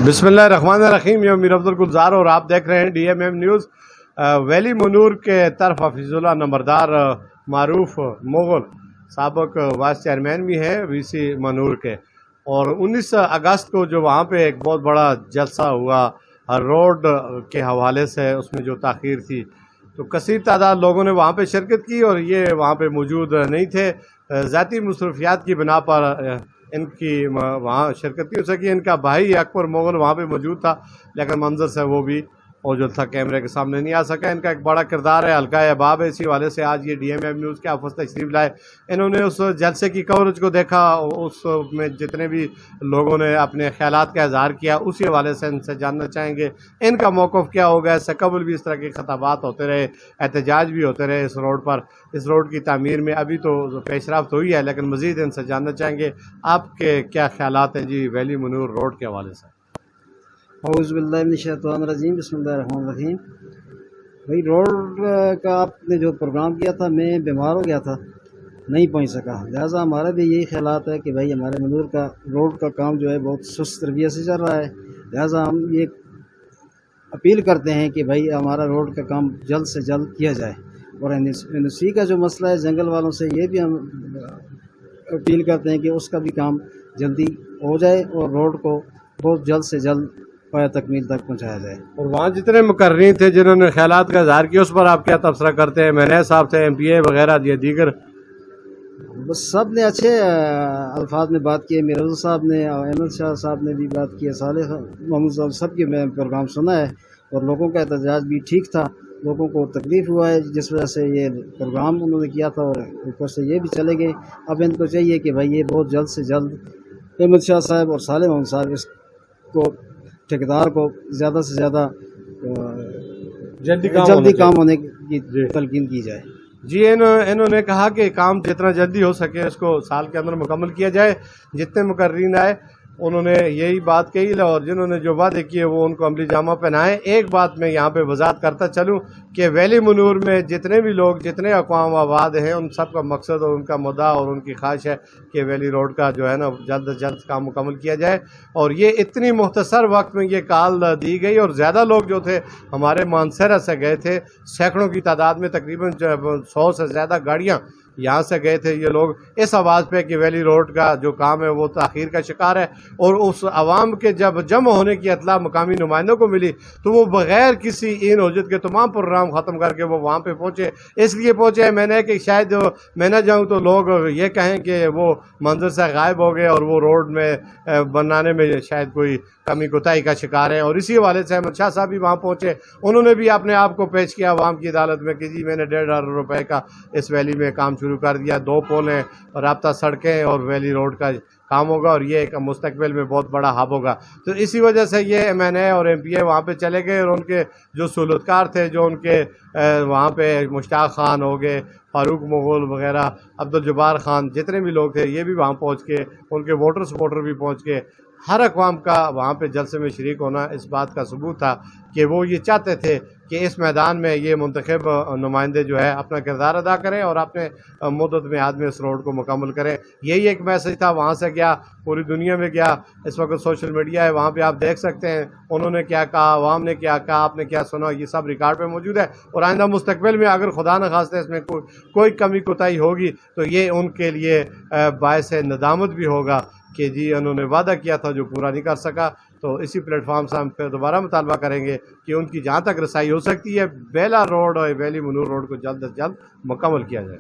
بسم اللہ الرحمن الرحیم، یہ امیر عبدالگلزار اور آپ دیکھ رہے ہیں ڈی ایم ایم نیوز۔ ویلی منور کے طرف حفیظ اللہ نمبردار معروف مغل سابق وائس چیئرمین بھی ہیں وی سی منور کے، اور 19 اگست کو جو وہاں پہ ایک بہت بڑا جلسہ ہوا روڈ کے حوالے سے، اس میں جو تاخیر تھی تو کثیر تعداد لوگوں نے وہاں پہ شرکت کی، اور یہ وہاں پہ موجود نہیں تھے، ذاتی مصروفیات کی بنا پر ان کی وہاں شرکت کی ہو سکی۔ ان کا بھائی اکبر مغل وہاں پہ موجود تھا، لیکن منظر سے وہ بھی موجود تھا، کیمرے کے سامنے نہیں آ سکا۔ ان کا ایک بڑا کردار ہے، حلقہ احباب ہے، اسی حوالے سے آج یہ ڈی ایم ایم نیوز کے آفس تشریف لائے۔ انہوں نے اس جلسے کی کوریج کو دیکھا، اس میں جتنے بھی لوگوں نے اپنے خیالات کا اظہار کیا، اسی حوالے سے ان سے جاننا چاہیں گے ان کا موقف کیا ہوگا۔ اس سے قبل بھی اس طرح کے خطابات ہوتے رہے، احتجاج بھی ہوتے رہے اس روڈ پر۔ اس روڈ کی تعمیر میں ابھی تو پیش رفت ہوئی ہے، لیکن مزید ان سے جاننا چاہیں گے آپ کے کیا خیالات ہیں جی ویلی منور روڈ کے حوالے سے۔ اعوذ باللہ من الشیطان الرجیم، بسم اللہ الرحمن الرحیم۔ بھائی روڈ کا آپ نے جو پروگرام کیا تھا، میں بیمار ہو گیا تھا، نہیں پہنچ سکا، لہٰذا ہمارے بھی یہی خیالات ہے کہ بھائی ہمارے منور کا روڈ کا کام جو ہے بہت سست رویے سے چل رہا ہے، لہٰذا ہم یہ اپیل کرتے ہیں کہ بھائی ہمارا روڈ کا کام جلد سے جلد کیا جائے۔ اور این او سی کا جو مسئلہ ہے جنگل والوں سے، یہ بھی ہم اپیل کرتے ہیں کہ اس کا بھی کام جلدی ہو جائے اور روڈ کو بہت جلد سے جلد پایہ تکمیل تک پہنچایا جائے۔ اور وہاں جتنے مقررین تھے جنہوں نے خیالات کا اظہار کیا، اس پر آپ کیا تبصرہ کرتے ہیں؟ محنت صاحب تھے، ایم پی اے وغیرہ یہ دیگر، بس سب نے اچھے الفاظ میں بات کی ہے۔ میرا صاحب نے، احمد شاہ صاحب نے بھی بات کی ہے، صالح محمود صاحب، سب کے میں پروگرام سنا ہے، اور لوگوں کا احتجاج بھی ٹھیک تھا۔ لوگوں کو تکلیف ہوا ہے جس وجہ سے یہ پروگرام انہوں نے کیا تھا، اور اوپر سے یہ بھی چلے گئے۔ اب ان کو چاہیے کہ بھائی یہ بہت جلد سے جلد احمد شاہ صاحب اور صالح محمود صاحب اس کو ٹھیکیدار کو زیادہ سے زیادہ جلدی کام ہونے کی تلقین کی جائے۔ جی انہوں نے کہا کہ کام جتنا جلدی ہو سکے اس کو سال کے اندر مکمل کیا جائے۔ جتنے مقررین آئے انہوں نے یہی بات کہی، اور جنہوں نے جو وعدے کیے وہ ان کو عملی جامہ پہنائے۔ ایک بات میں یہاں پہ وضاحت کرتا چلوں کہ ویلی منور میں جتنے بھی لوگ، جتنے اقوام آباد ہیں، ان سب کا مقصد اور ان کا مدعا اور ان کی خواہش ہے کہ ویلی روڈ کا جو ہے نا جلد از جلد کام مکمل کیا جائے۔ اور یہ اتنی مختصر وقت میں یہ کال دی گئی، اور زیادہ لوگ جو تھے ہمارے مانسہرہ سے گئے تھے، سینکڑوں کی تعداد میں، تقریباً 100 سے زیادہ گاڑیاں یہاں سے گئے تھے یہ لوگ، اس آواز پہ کہ ویلی روڈ کا جو کام ہے وہ تاخیر کا شکار ہے۔ اور اس عوام کے جب جمع ہونے کی اطلاع مقامی نمائندوں کو ملی تو وہ بغیر کسی این حجت کے تمام پروگرام ختم کر کے وہ وہاں پہ پہنچے۔ اس لیے پہنچے میں نے کہ شاید میں نہ جاؤں تو لوگ یہ کہیں کہ وہ منظر سے غائب ہو گئے اور وہ روڈ میں بنانے میں شاید کوئی کمی کوتاہی کا شکار ہے۔ اور اسی حوالے سے احمد شاہ صاحب بھی وہاں پہنچے، انہوں نے بھی اپنے آپ کو پیش کیا عوام کی عدالت میں کہ جی میں نے 1.5 ارب روپے کا اس ویلی میں کام شروع کر دیا، 2 پول ہیں، رابطہ سڑکیں اور ویلی روڈ کا کام ہوگا، اور یہ ایک مستقبل میں بہت بڑا ہب ہوگا۔ تو اسی وجہ سے یہ ایم این اے اور ایم پی اے وہاں پہ چلے گئے، اور ان کے جو سہولتکار تھے، جو ان کے وہاں پہ مشتاق خان ہو گئے، فاروق مغل وغیرہ، عبدالجبار خان، جتنے بھی لوگ تھے یہ بھی وہاں پہنچ کے، ان کے ووٹر سپورٹر بھی پہنچ کے، ہر اقوام کا وہاں پہ جلسے میں شریک ہونا اس بات کا ثبوت تھا کہ وہ یہ چاہتے تھے کہ اس میدان میں یہ منتخب نمائندے جو ہے اپنا کردار ادا کریں اور اپنے مدت میعاد میں اس روڈ کو مکمل کریں۔ یہی ایک میسج تھا، وہاں سے گیا، پوری دنیا میں گیا۔ اس وقت سوشل میڈیا ہے، وہاں پہ آپ دیکھ سکتے ہیں انہوں نے کیا کہا، عوام نے کیا کہا، آپ نے کیا سنا، یہ سب ریکارڈ پہ موجود ہے۔ اور آئندہ مستقبل میں اگر خدا نخواستہ اس میں کوئی کمی کوتاہی ہوگی تو یہ ان کے لیے باعث ندامت بھی ہوگا کہ جی انہوں نے وعدہ کیا تھا جو پورا نہیں کر سکا۔ تو اسی پلیٹ فارم سے ہم پھر دوبارہ مطالبہ کریں گے کہ ان کی جہاں تک رسائی ہو سکتی ہے بیلا روڈ اور ویلی منور روڈ کو جلد از جلد مکمل کیا جائے۔